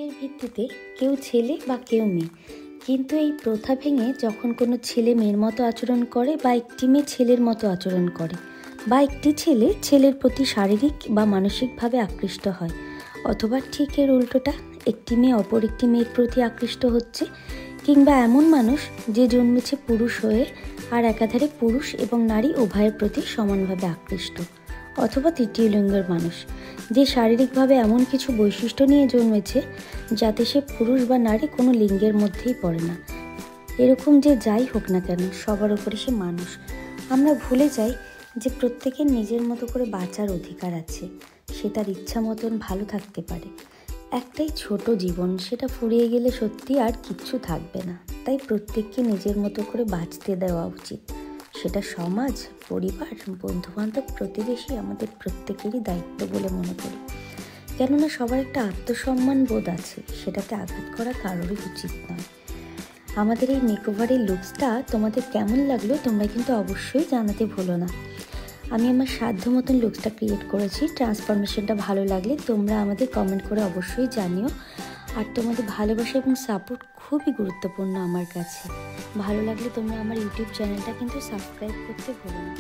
লিঙ্গের ভিত্তিতে কেউ ছেলে বা কেউ মেয়ে, কিন্তু এই প্রথা ভেঙে যখন কোনো ছেলে মেয়ের মতো আচরণ করে বা একটি মেয়ে ছেলের মতো আচরণ করে বা একটি ছেলে ছেলের প্রতি শারীরিক বা মানসিকভাবে আকৃষ্ট হয়, অথবা ঠিক এর উল্টোটা, একটি মেয়ে অপর একটি মেয়ের প্রতি আকৃষ্ট হচ্ছে, কিংবা এমন মানুষ যে জন্মেছে পুরুষ হয়ে আর একাধারে পুরুষ এবং নারী উভয়ের প্রতি সমানভাবে আকৃষ্ট, অথবা তৃতীয় লিঙ্গের মানুষ যে শারীরিকভাবে এমন কিছু বৈশিষ্ট্য নিয়ে জন্মেছে যাতে সে পুরুষ বা নারী কোনো লিঙ্গের মধ্যেই পড়ে না। এরকম যে যাই হোক না কেন, সবার উপরে সে মানুষ। আমরা ভুলে যাই যে প্রত্যেকের নিজের মতো করে বাঁচার অধিকার আছে, সে তার ইচ্ছা মতন ভালো থাকতে পারে। একটাই ছোট জীবন, সেটা ফুরিয়ে গেলে সত্যি আর কিচ্ছু থাকবে না। তাই প্রত্যেককে নিজের মতো করে বাঁচতে দেওয়া উচিত। সেটা সমাজ, পরিবার, বন্ধুবান্ধব, প্রতিবেশী, আমাদের প্রত্যেকেরই দায়িত্ব বলে মনে করি। কেননা সবার একটা আত্মসম্মান বোধ আছে, সেটাতে আঘাত করা কারোরই উচিত নয়। আমাদের এই মেকওভারের লুকসটা তোমাদের কেমন লাগলো তোমরা কিন্তু অবশ্যই জানাতে ভুলো না। আমি আমার সাধ্য মতন লুকসটা ক্রিয়েট করেছি। ট্রান্সফরমেশনটা ভালো লাগলে তোমরা আমাদের কমেন্ট করে অবশ্যই জানিও। আর তোমাদের ভালোবাসা এবং সাপোর্ট খুবই গুরুত্বপূর্ণ আমার কাছে। ভালো লাগলে তোমরা আমার ইউটিউব চ্যানেলটা কিন্তু সাবস্ক্রাইব করতে ভুলো না।